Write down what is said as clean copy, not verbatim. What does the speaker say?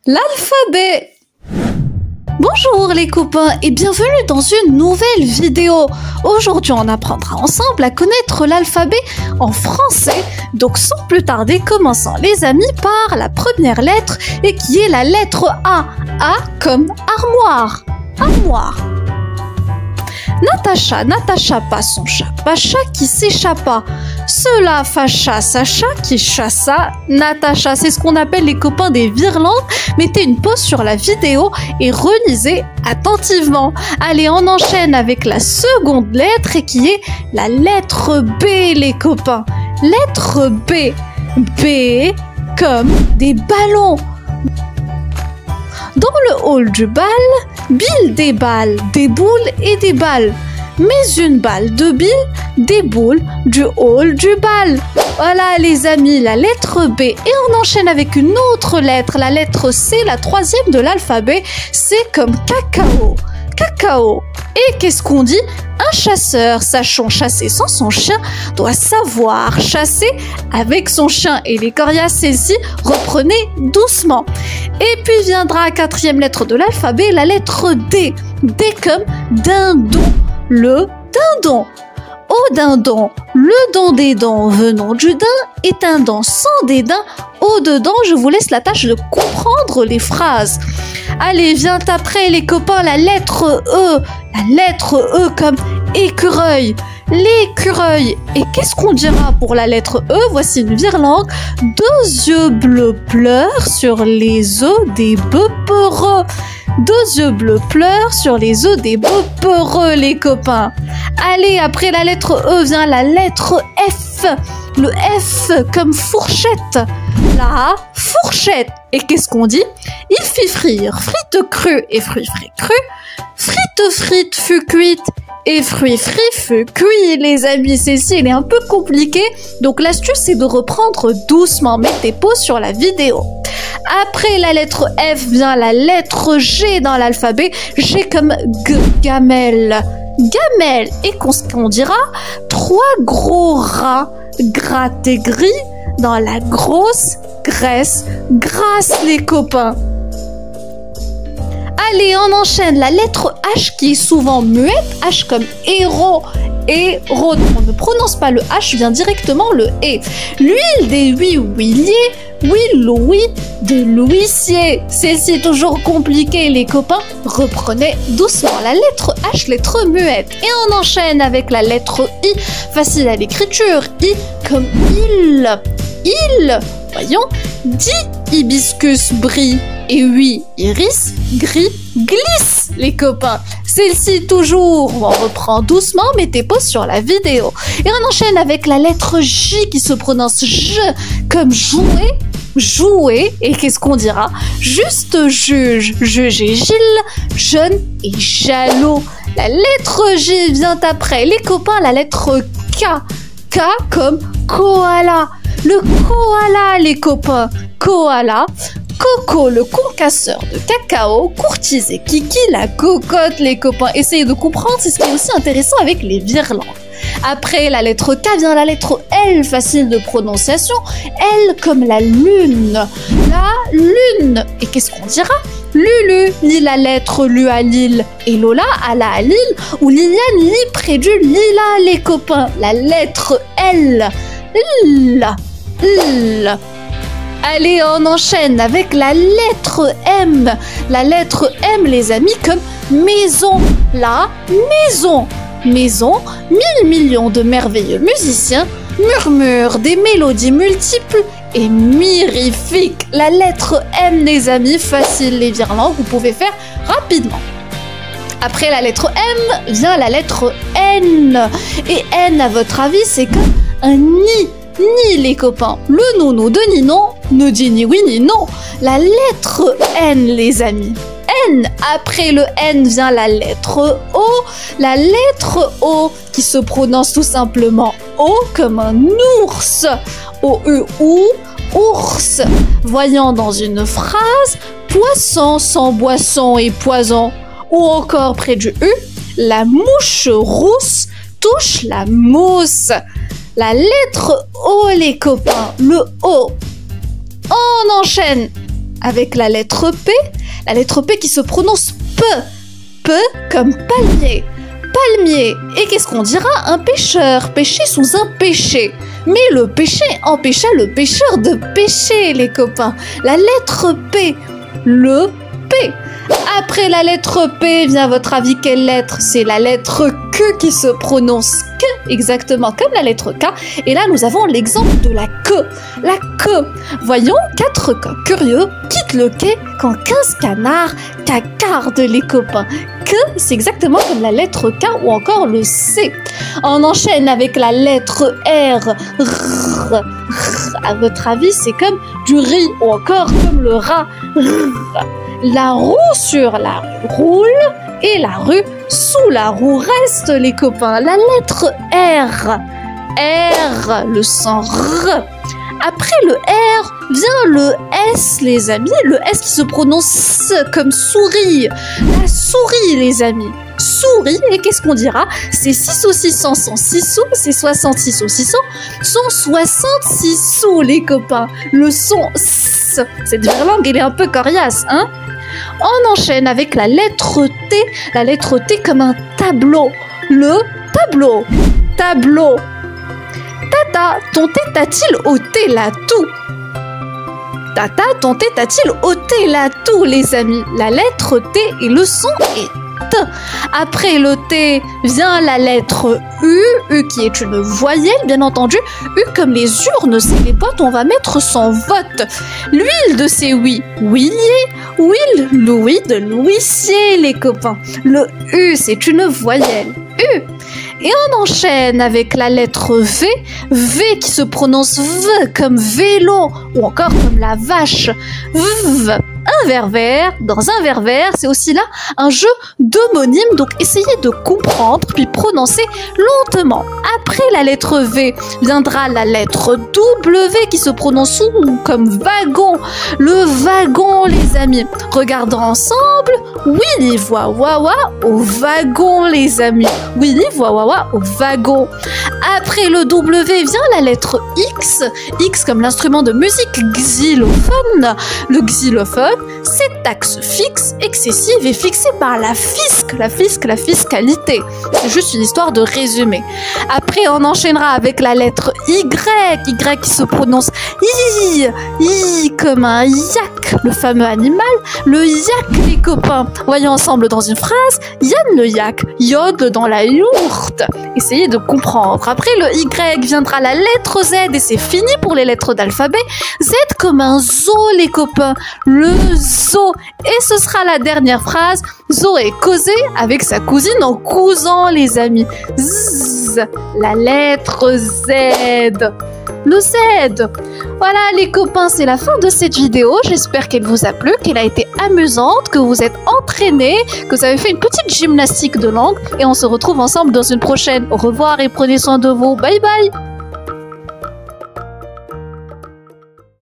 L'alphabet. Bonjour les copains et bienvenue dans une nouvelle vidéo. Aujourd'hui on apprendra ensemble à connaître l'alphabet en français. Donc sans plus tarder, commençons les amis par la première lettre et qui est la lettre A. A comme armoire. Armoire. Natacha n'attacha pas son chat, Pacha qui s'échappa. Cela fâcha Sacha qui chassa Natacha. C'est ce qu'on appelle les copains des virlangues. Mettez une pause sur la vidéo et relisez attentivement. Allez, on enchaîne avec la seconde lettre et qui est la lettre B les copains. Lettre B. B comme des ballons. Dans le hall du bal, Bill déballe des boules et des balles. Mais une balle de Bill déboule du hall du bal. Voilà les amis, la lettre B. Et on enchaîne avec une autre lettre, la lettre C, la troisième de l'alphabet. C'est comme cacao. Cacao. Et qu'est-ce qu'on dit? Un chasseur sachant chasser sans son chien doit savoir chasser avec son chien. Et les coriaces, celle-ci, reprenez doucement. Et puis viendra la quatrième lettre de l'alphabet, la lettre D. D comme dindon. Le dindon. Au dindon, le don des dents venant du daim est un dent sans dédain. Au-dedans, je vous laisse la tâche de comprendre les phrases. Allez, vient après les copains la lettre E. La lettre E comme écureuil. L'écureuil. Et qu'est-ce qu'on dira pour la lettre E? Voici une virlangue. Deux yeux bleus pleurent sur les œufs des bœufs peureux. Deux yeux bleus pleurent sur les œufs des bœufs peureux, les copains. Allez, après la lettre E vient la lettre F. Le F comme fourchette. La fourchette. Et qu'est-ce qu'on dit? Il fit frire frites crues et fruits frais crus. Frite fut cuite et fruits frits fut cuit. Les amis, celle-ci, elle est un peu compliquée. Donc l'astuce, c'est de reprendre doucement. Mettez pause sur la vidéo. Après la lettre F vient la lettre G dans l'alphabet. G comme gamelle. Gamelle. Et qu'on dira? Trois gros rats grattent et gris dans la grosse graisse grasse, les copains. Allez, on enchaîne la lettre H qui est souvent muette. H comme héros. Héros. On ne prononce pas le H, vient directement le E. L'huile des huiliers. Louis de l'huissier. Celle-ci est toujours compliquée, les copains. Reprenez doucement la lettre H, lettre muette. Et on enchaîne avec la lettre I. Facile à l'écriture. I comme il. Il. Voyons. 10 hibiscus brille et 8 iris gris glisse, les copains. Celle-ci toujours, on reprend doucement, mettez pause sur la vidéo. Et on enchaîne avec la lettre J qui se prononce J comme jouer, jouer. Et qu'est-ce qu'on dira? Juste juge, juge et Gilles, jeune et jaloux. La lettre J vient après, les copains, la lettre K. K comme koala. Le koala, les copains. Koala. Coco, le concasseur de cacao. Courtisé Kiki, la cocotte, les copains. Essayez de comprendre, c'est ce qui est aussi intéressant avec les virlangues. Après la lettre K vient la lettre L, facile de prononciation. L comme la lune. La lune. Et qu'est-ce qu'on dira? Lulu lit la lettre Lu à Lille et Lola alla à Lille ou Liliane lit près du lilas, les copains. La lettre L. L. L. Allez, on enchaîne avec la lettre M. La lettre M, les amis, comme maison. La maison. Maison, 1000 millions de merveilleux musiciens murmurent des mélodies multiples et mirifiques. La lettre M, les amis, facile les virlangues, vous pouvez faire rapidement. Après la lettre M vient la lettre N. Et N, à votre avis, c'est comme un nid. Ni, les copains. Le nounou de Ninon ne dit ni oui ni non. La lettre N, les amis. N. Après le N vient la lettre O. La lettre O qui se prononce tout simplement O comme un ours. O-E-O, ours. Voyant dans une phrase poisson sans boisson et poison. Ou encore près du U, la mouche rousse touche la mousse. La lettre O, les copains, le O. On enchaîne avec la lettre P qui se prononce P. P comme palmier. Palmier. Et qu'est-ce qu'on dira? Un pêcheur, pêcher sous un péché. Mais le péché empêcha le pêcheur de pêcher, les copains. La lettre P. Le P. Après la lettre P vient, à votre avis, quelle lettre? C'est la lettre Q qui se prononce Q, exactement comme la lettre K. Et là, nous avons l'exemple de la queue. La queue. Voyons, 4 coqs curieux quittent le quai quand 15 canards cacardent, les copains. Que, c'est exactement comme la lettre K ou encore le C. On enchaîne avec la lettre R. R. À votre avis, c'est comme du riz ou encore comme le rat. R. La roue sur la rue roule et la rue sous la roue reste, les copains. La lettre R. R, le son R. Après le R vient le S, les amis. Le S qui se prononce comme souris. La souris, les amis. Souris, et qu'est-ce qu'on dira? C'est 6 saucissons sont 6 sous, c'est 66 saucissons sont 66 sous, les copains. Le son S. Cette verlangue, elle est un peu coriace, hein? On enchaîne avec la lettre T comme un tableau. Le tableau. Tableau. Tata, ton thé t'a-t-il ôté la toux? Tata, ton thé t'a-t-il ôté la toux, les amis? La lettre T et le son est T. Après le T vient la lettre U, U qui est une voyelle, bien entendu. U comme les urnes, c'est les boîtes où on va mettre son vote. L'huile de c'est oui, huilier. Huile, Louis de l'huissier, les copains. Le U, c'est une voyelle. U. Et on enchaîne avec la lettre V. V qui se prononce V comme vélo ou encore comme la vache. V. Un vers vert. Dans un vers vert, c'est aussi là un jeu d'homonymes. Donc essayez de comprendre puis prononcer lentement. Après la lettre V viendra la lettre W qui se prononce comme wagon. Le wagon, les amis. Regardons ensemble. Willy voit wawa au wagon, les amis. Willy voit wawa au wagon. Après le W vient la lettre X. X comme l'instrument de musique xylophone. Le xylophone, c'est taxe fixe, excessive et fixée par la fisc. La fiscalité. C'est juste une histoire de résumé. Après, on enchaînera avec la lettre Y. Y qui se prononce I comme un yak, le fameux animal. Le yak, les copains. Voyons ensemble dans une phrase. Yann le yak, yodle dans la yourte. Essayez de comprendre. Après le Y viendra la lettre Z et c'est fini pour les lettres d'alphabet. Z comme un zoo, les copains. Le zoo. Et ce sera la dernière phrase. Zoé causé avec sa cousine en cousant, les amis. Z. La lettre Z. Le Z. Voilà les copains, c'est la fin de cette vidéo. J'espère qu'elle vous a plu, qu'elle a été amusante, que vous êtes entraînés, que vous avez fait une petite gymnastique de langue. Et on se retrouve ensemble dans une prochaine. Au revoir et prenez soin de vous. Bye bye.